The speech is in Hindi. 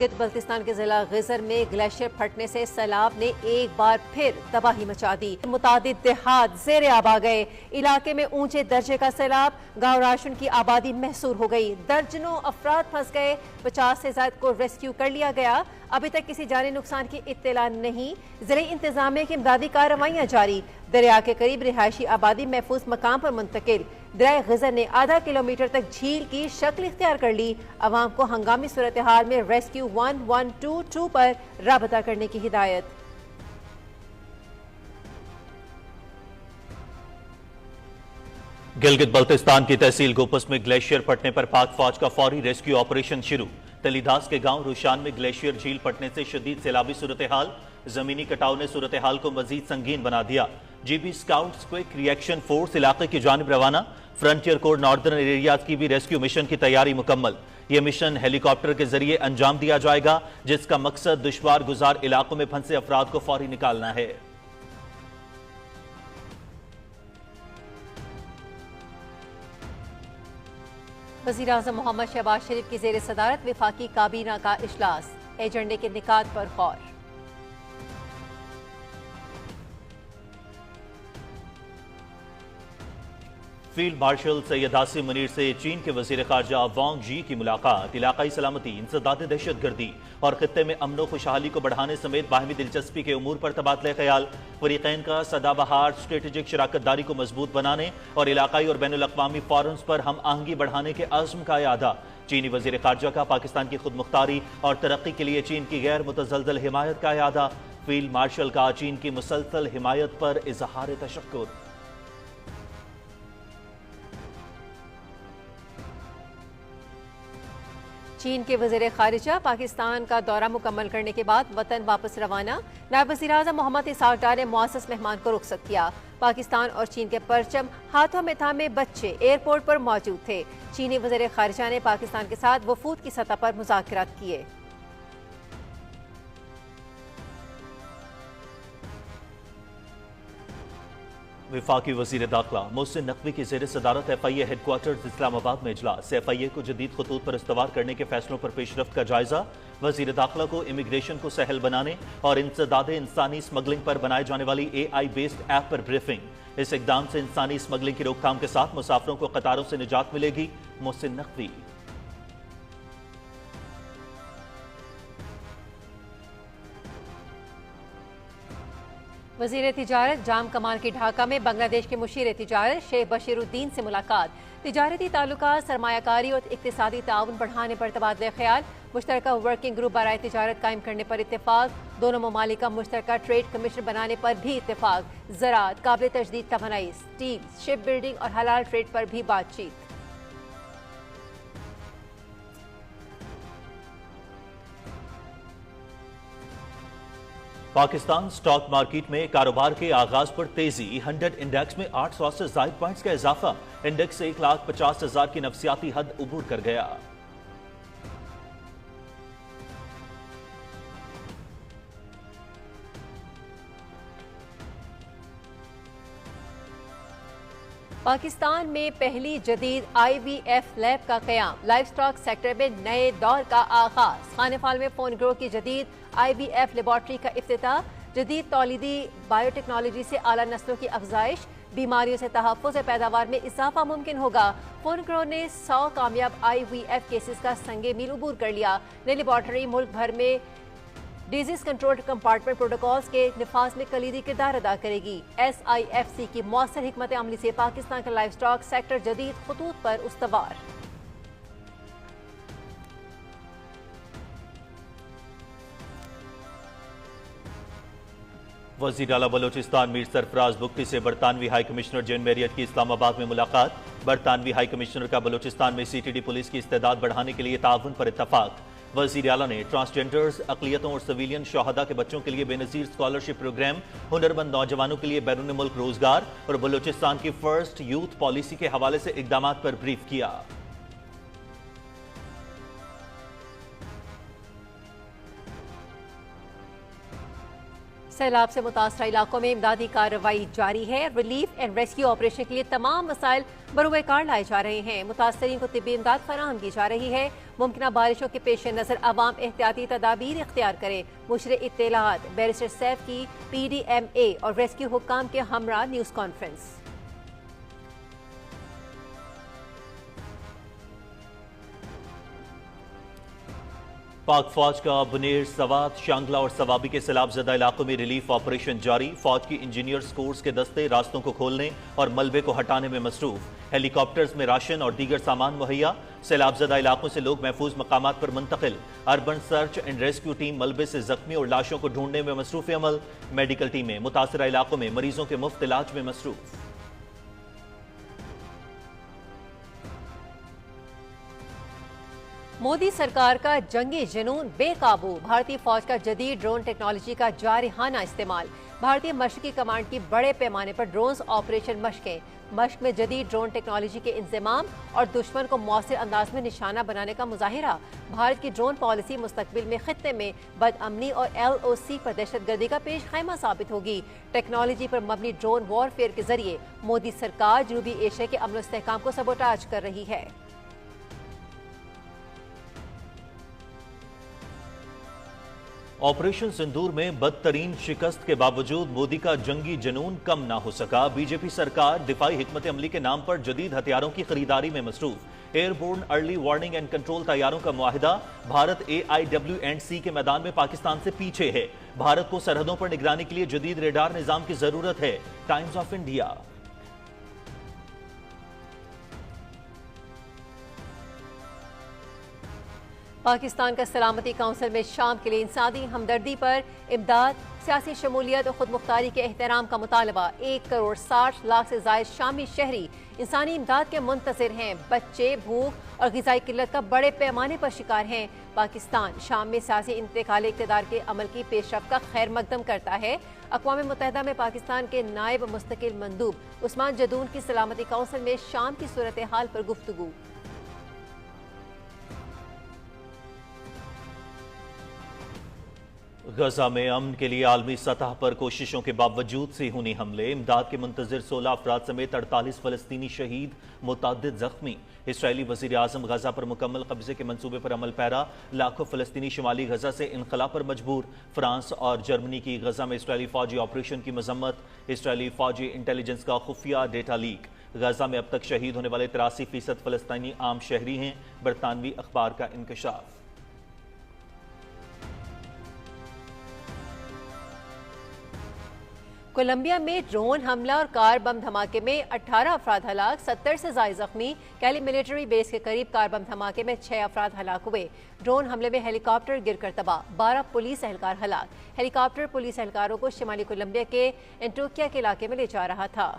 बल्तिस्तान के जिला गिजर में ग्लेशियर फटने से सैलाब ने एक बार फिर तबाही मचा दी। मुतादिद देहात ज़ेरे आब आ गए। इलाके में ऊंचे दर्जे का सैलाब, गांव राशन की आबादी महसूर हो गई। दर्जनों अफराद फंस गए। 50 से ज्यादा को रेस्क्यू कर लिया गया। अभी तक किसी जानी नुकसान की इत्तला नहीं। ज़िले इंतजामिया की इमदादी कार्रवाइयां जारी। दरिया के करीब रिहायशी आबादी महफूज मकाम पर मुंतकिल। दरिया गिजर ने आधा किलोमीटर तक झील की शक्ल इख्तियार कर ली। अवाम को हंगामी सूरत हाल में रेस्क्यू 1122 पर राबता करने की हिदायत। गिलगित बल्तिस्तान की तहसील गोपस में ग्लेशियर फटने पर पाक फौज का फौरी रेस्क्यू ऑपरेशन शुरू। तलीदास के गांव रुशान में ग्लेशियर झील फटने से शदीद सैलाबी सूरत हाल। जमीनी कटाव ने सूरत हाल को मजीद संगीन बना दिया। GB scouts quick reaction force इलाके की जानिब रवाना। फ्रंटियर कोर नॉर्दर्न एरियाज की भी रेस्क्यू मिशन की तैयारी मुकम्मल। यह मिशन हेलीकॉप्टर के जरिए अंजाम दिया जाएगा, जिसका मकसद दुश्वार गुजार इलाकों में फंसे अफराद को फौरी निकालना है। वज़ीर आज़म मोहम्मद शहबाज शरीफ की ज़ेर सदारत वफाकी काबीना का इजलास। एजेंडे के निकात पर गौर। फील्ड मार्शल सैयद आसिम मुनीर से चीन के वजीर खारजा वांग जी की मुलाकात। इलाकाई सलामती, इंसदाद दहशतगर्दी और खित्ते में अमन खुशहाली को बढ़ाने समेत बाहमी दिलचस्पी के उमूर पर तबादला ख्याल। फरीकैन का सदाबहार स्ट्रेटेजिक शराकतदारी को मजबूत बनाने और इलाकाई और बैनुल अक़वामी फोरम्स पर हम आहंगी बढ़ाने के आज़म का यादा। चीनी वजीर खारजा का पाकिस्तान की खुद मुख्तारी और तरक्की के लिए चीन की गैर मुतज़लज़ल हिमायत का यादा। फील्ड मार्शल का चीन की मुसलसल हिमायत पर इजहार तशक्कुर। चीन के वज़ीर खारिजा पाकिस्तान का दौरा मुकम्मल करने के बाद वतन वापस रवाना। नायब वज़ीर आज़म मोहम्मद इसाक डार ने मुअज़्ज़ज़ मेहमान को रुखसत किया। पाकिस्तान और चीन के परचम हाथों में थामे बच्चे एयरपोर्ट पर मौजूद थे। चीनी वज़ीर खारिजा ने पाकिस्तान के साथ वफूद की सतह पर मुज़ाकरात किए। वफाकी वजीर दाखिला मोहसिन नकवी की ज़ेर सदारत FIA हेडक्वार्टर्स इस्लामाबाद में इजलास। FIA को जदीद खतूत पर इस्तवार करने के फैसलों पर पेशरफ्त का जायजा। वजीर दाखिला को इमिग्रेशन को सहल बनाने और इंसदाद इंसानी स्मगलिंग पर बनाए जाने वाली AI बेस्ड ऐप पर ब्रीफिंग। इस इकदाम से इंसानी स्मगलिंग की रोकथाम के साथ मुसाफिरों को कतारों से निजात मिलेगी। मोहसिन नकवी। वज़ीर तिजारत जाम कमाल की ढाका में बांग्लादेश के मुशीर तिजारत शेख बशीरुद्दीन से मुलाकात। तिजारती ताल्लुकात, सरमायाकारी और इक्तिसादी ताउन बढ़ाने पर तबादला ख्याल। मुश्तरका वर्किंग ग्रुप बराए तिजारत कायम करने पर इत्तेफाक। दोनों ममालिक का मुश्तरका ट्रेड कमीशन बनाने पर भी इत्तेफाक। ज़राअत, काबिल तजदीद तवानाई, स्टील, शिप बिल्डिंग और हलाल ट्रेड पर भी बातचीत। पाकिस्तान स्टॉक मार्केट में कारोबार के आगाज पर तेजी। 100 इंडेक्स में 800 से ज्यादा पॉइंट्स का इजाफा। इंडेक्स से 1,50,000 की नफसियाती हद उबूर कर गया। पाकिस्तान में पहली जदीद IVF लैब का क़याम। लाइफ स्टॉक सेक्टर में नए दौर का आगाज। खानेफाल में फोन ग्रो की जदीद IVF लेबॉर्ट्री का इफ्तिताह। जदीद तौलीदी बायोटेक्नोलॉजी से आला नस्लों की अफजाइश। बीमारियों से तहफ़्फ़ुज़ पैदावार में इजाफा मुमकिन होगा। फोन ग्रो ने 100 कामयाब IVF केसेस का संगे मील उबूर कर लिया। नई लेबॉर्ट्री मुल्क भर में डिजीज कंट्रोल कंपार्टमेंट प्रोटोकॉल्स के निफाज में कलीदी किरदार अदा करेगी। SIFC की मौसर हिकमत अमली से पाकिस्तान का लाइफ स्टॉक सेक्टर जदीद खतूत पर उस्तवार। वज़ीर आला बलोचिस्तान मीर सरफराज बुगटी से बरतानवी हाई कमिश्नर जैन मैरियट की इस्लामाबाद में मुलाकात। बरतानवी हाई कमिश्नर का बलोचिस्तान में CTD पुलिस की इस्तेदाद बढ़ाने के लिए ताउन पर इत्तफाक। वज़ीर आला ने ट्रांसजेंडर्स, अक़लियतों और सिविलियन शहादा के बच्चों के लिए बेनज़ीर स्कॉलरशिप प्रोग्राम, हुनरमंद नौजवानों के लिए बैरून मुल्क रोजगार और बलोचिस्तान की फर्स्ट यूथ पॉलिसी के हवाले से इक़दामात पर ब्रीफ किया। सैलाब से मुतासरा इलाकों में इमदादी कार्रवाई जारी है। रिलीफ एंड रेस्क्यू ऑपरेशन के लिए तमाम वसाइल बरूए कार लाए जा रहे हैं। मुतासरीन को तिब्बी इमदाद फराहम की जा रही है। मुमकिन बारिशों के पेश नज़र अवाम एहतियाती तदाबीर इख्तियार करे। मुशरे इत्तेलात बैरिस्टर सैफ की PDMA और रेस्क्यू हुक्काम के हमरा न्यूज़ कॉन्फ्रेंस। पाक फौज का बुनेर, सवात, शांगला और सवाबी के सैलाबजदा इलाकों में रिलीफ ऑपरेशन जारी। फौज की इंजीनियर्स कोर्स के दस्ते रास्तों को खोलने और मलबे को हटाने में मसरूफ। हेलीकॉप्टर्स में राशन और दीगर सामान मुहैया। सैलाबजदा इलाकों से लोग महफूज मकामात पर मुंतकिल। Urban search and rescue team मलबे से जख्मी और लाशों को ढूंढने में मसरूफ अमल। मेडिकल टीमें मुतासरा इलाकों में मरीजों के मुफ्त इलाज में मसरूफ। मोदी सरकार का जंगी जुनून बेकाबू। भारतीय फौज का जदीद ड्रोन टेक्नोलॉजी का जारहाना इस्तेमाल। भारतीय मशरकी कमांड की बड़े पैमाने पर ड्रोन्स ऑपरेशन मशकें। मश्क में जदीद ड्रोन टेक्नोलॉजी के इंतजाम और दुश्मन को मौसर अंदाज में निशाना बनाने का मुजाहिरा। भारत की ड्रोन पॉलिसी मुस्तकबिल में खित्ते में बदअमनी और LOC पर दहशतगर्दी का पेश खैमा साबित होगी। टेक्नोलॉजी पर मबनी ड्रोन वॉरफेयर के जरिए मोदी सरकार जनूबी एशिया के अमन इस्तेहकाम को सबोटाज कर रही है। ऑपरेशन सिंदूर में बदतरीन शिकस्त के बावजूद मोदी का जंगी जुनून कम ना हो सका। बीजेपी सरकार दिफाई हिकमत अमली के नाम पर जदीद हथियारों की खरीदारी में मसरूफ। Airborne early warning and control तैयारों का मुआहिदा। भारत AIW&C के मैदान में पाकिस्तान से पीछे है। भारत को सरहदों पर निगरानी के लिए जदीद रेडार निजाम की जरूरत है। Times of India. पाकिस्तान का सलामती काउंसिल में शाम के लिए इंसानी हमदर्दी पर इमदाद, सियासी शमूलियत और खुद मुख्तारी के एहतराम का मुतालबा। 1 करोड़ 60 लाख से जायद शामी शहरी इंसानी इमदाद के मुंतज़िर हैं। बच्चे भूख और ग़िज़ाई किल्लत का बड़े पैमाने पर शिकार हैं। पाकिस्तान शाम में सियासी इंतकाल इक़्तिदार के अमल की पेशरफ़्त का खैर मकदम करता है। अक़वाम मुत्तहिदा में पाकिस्तान के नायब मुस्तकिल मंदूब उस्मान जदून की सलामती काउंसिल में शाम की सूरत हाल पर गुफ्तगू। गजा में अमन के लिए आलमी सतह पर कोशिशों के बावजूद सेहूनी हमले। इमदाद के मुंतजिर 16 अफराद समेत 48 फलस्तीनी शहीद, मुतअद्दिद जख्मी। इसराइली वज़ीर आज़म गजा पर मुकम्मल कब्जे के मंसूबे पर अमल पैरा। लाखों फलस्तीनी शुमाली गजा से इनखला पर मजबूर। फ्रांस और जर्मनी की गजा में इसराइली फौजी ऑपरेशन की मजम्मत। इसराइली फौजी इंटेलिजेंस का खुफिया डेटा लीक। गजा में अब तक शहीद होने वाले 83% फलस्तीनी आम शहरी हैं। बरतानवी अखबार का इंकशाफ। कोलंबिया में ड्रोन हमला और कार बम धमाके में 18 अफराद हलाक, 70 से ज्यादा जख्मी। कैली मिलिट्री बेस के करीब कार बम धमाके में 6 अफराद हलाक हुए। ड्रोन हमले में हेलीकॉप्टर गिरकर तबाह, 12 पुलिस एहलकार हलाक। हेलीकॉप्टर पुलिस एहलकारों को शिमाली कोलंबिया के एंटोक्या के इलाके में ले जा रहा था।